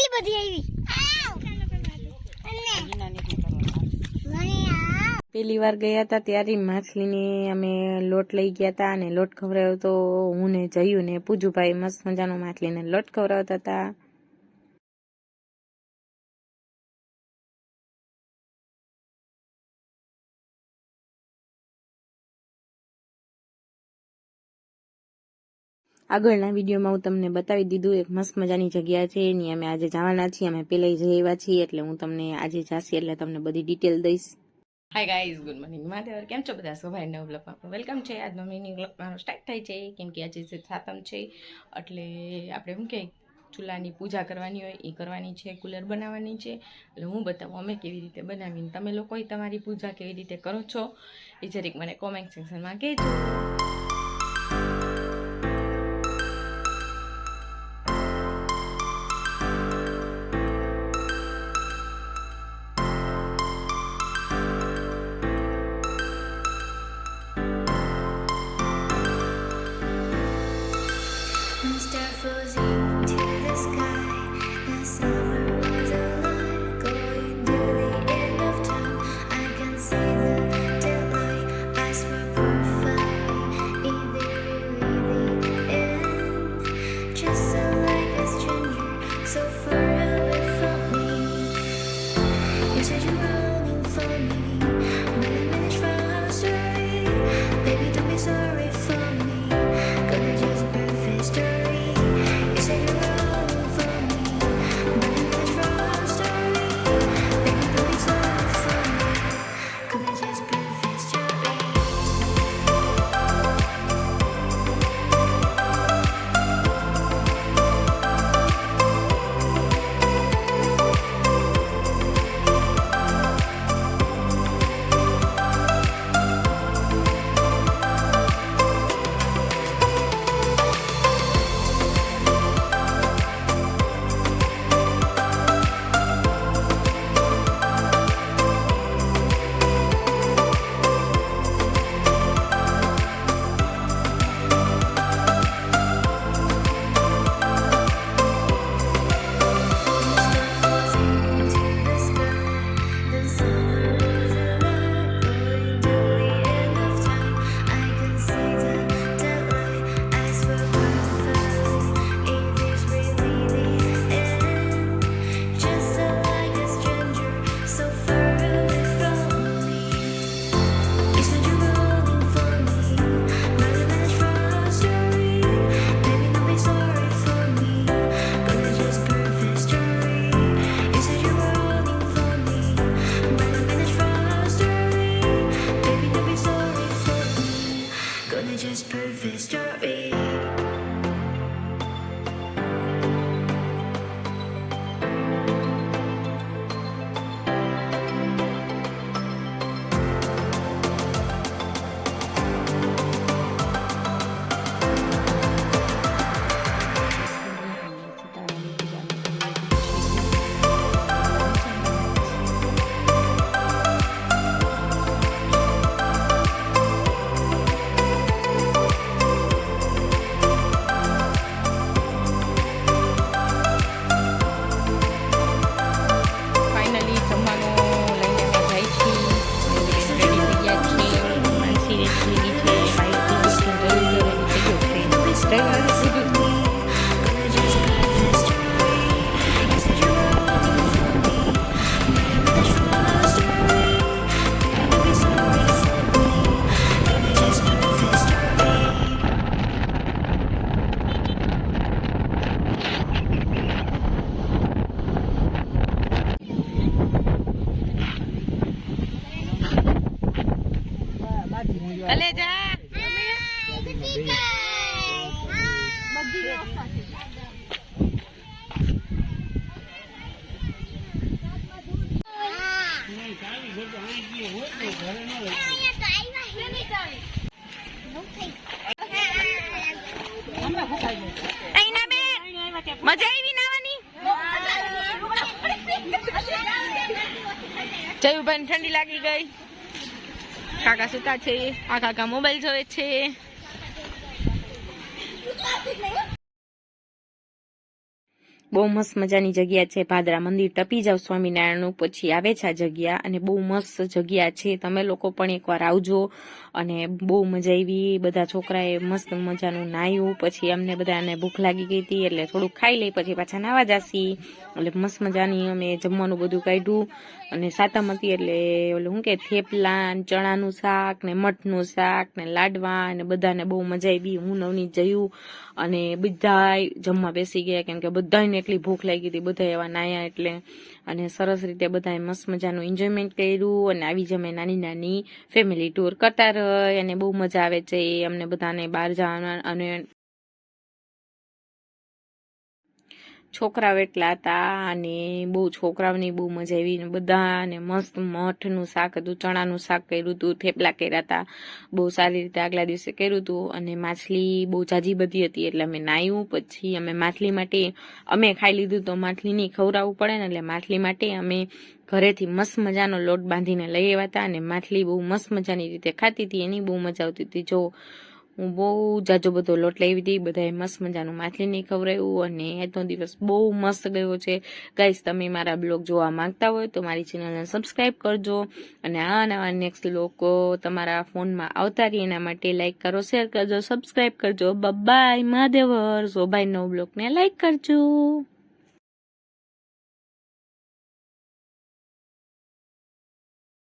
કેટલી બધી આવી પહેલી વાર ગયા હતા ત્યારે માછલીને અમે લોટ લઈ ગયા હતા અને લોટ ખવડાવ્યો તો હું ને જયું ને પૂજુભાઈ મસ્ત મજાનો માછલીને લોટ ખવડાવતા હતા. આગળના વિડીયોમાં હું તમને બતાવી દીધું એક મસ્ત મજાની જગ્યા છે એની અમે આજે જવાના છીએ. અમે પહેલા જઈ આવ્યા છીએ એટલે હું તમને આજે જાસી એટલે તમને બધી ડિટેલ દઈશ. Hi guys, good morning Mahadev. કેમ છો બધા? સવારે નવ બ્લોગમાં વેલકમ છે. આજનો મિની બ્લોગ મારો સ્ટાર્ટ થાય છે કેમ કે આજે સાતમ છે એટલે આપણે શું કહે ચૂલાની પૂજા કરવાની હોય એ કરવાની છે, કુલર બનાવવાની છે. એટલે હું બતાવું અમે કેવી રીતે બનાવીને તમે લોકો તમારી પૂજા કેવી રીતે કરો છો એ જરીક મને કોમેન્ટ સેક્શનમાં કહેજો. અલે જા મજા આવી નાવાની જયુભાઈ ઠંડી લાગી ગઈ કાકા સુતા છે આ કાકા મોબાઈલ જોવે છે બહુ મસ્ત મજાની જગ્યા છે. ભાદરા મંદિર ટપી જાવ સ્વામિનારાયણનું, પછી આવે છે આ જગ્યા, અને બહુ મસ્ત જગ્યા છે. તમે લોકો પણ એકવાર આવજો. અને બહુ મજા આવી. બધા છોકરાએ મસ્ત મજાનું નાહ્યું. પછી અમને બધાને ભૂખ લાગી ગઈ હતી એટલે થોડુંક ખાઈ લઈ, પછી પાછા નાવા જાસી. એટલે મસ્ત મજાની અમે જમવાનું બધું કાઢ્યું. અને સાતમ હતી એટલે ઓલું શું કે થેપલા, ચણાનું શાક ને મઠનું શાક ને લાડવા, ને બધાને બહુ મજા આવી. હું નવની જયું અને બધા જમવા બેસી ગયા, કેમ કે બધાને એટલી ભૂખ લાગી હતી, બધા એવા નાયા એટલે. અને સરસ રીતે બધાએ મસ્ત મજાનું એન્જોયમેન્ટ કર્યું. અને આવી જ અમે નાની નાની ફેમિલી ટૂર કરતા રહી, અને બહુ મજા આવે છે અમને બધાને બહાર જવાના. અને છોકરાઓ એટલા હતા, અને બહુ છોકરાઓની બહુ મજા આવી. ને બધાને મસ્ત મઠનું શાક હતું, ચણાનું શાક કર્યું હતું, થેપલા કર્યા હતા, બહુ સારી રીતે આગલા દિવસે કર્યું હતું. અને માછલી બહુ જાજી બધી હતી એટલે અમે નાહ્યું. પછી અમે માછલી માટે અમે ખાઈ લીધું, તો માછલીની ખવડાવવું પડે ને, એટલે માછલી માટે અમે ઘરેથી મસ્ત મજાનો લોટ બાંધીને લઈ આવ્યા હતા. અને માછલી બહુ મસ્ત મજાની રીતે ખાતી હતી, એની બહુ મજા આવતી હતી. જો હું બહુ જાજો બધો લોટ લાવી હતી, બધાએ મસ્ત મજાનું માછલીને ખવડાવ્યું. અને આજનો દિવસ બહુ મસ્ત ગયો છે. ગાઈસ, તમે મારા બ્લોગ જોવા માંગતા હોય તો મારી ચેનલને સબસ્ક્રાઈબ કરજો. અને આ નવા નેક્સ્ટ લોકો તમારા ફોનમાં આવતા રહે એના માટે લાઈક કરો, શેર કરજો, સબસ્ક્રાઈબ કરજો. બાય, મહાદેવર. ભાઈ નવ બ્લોગને લાઈક કરજો.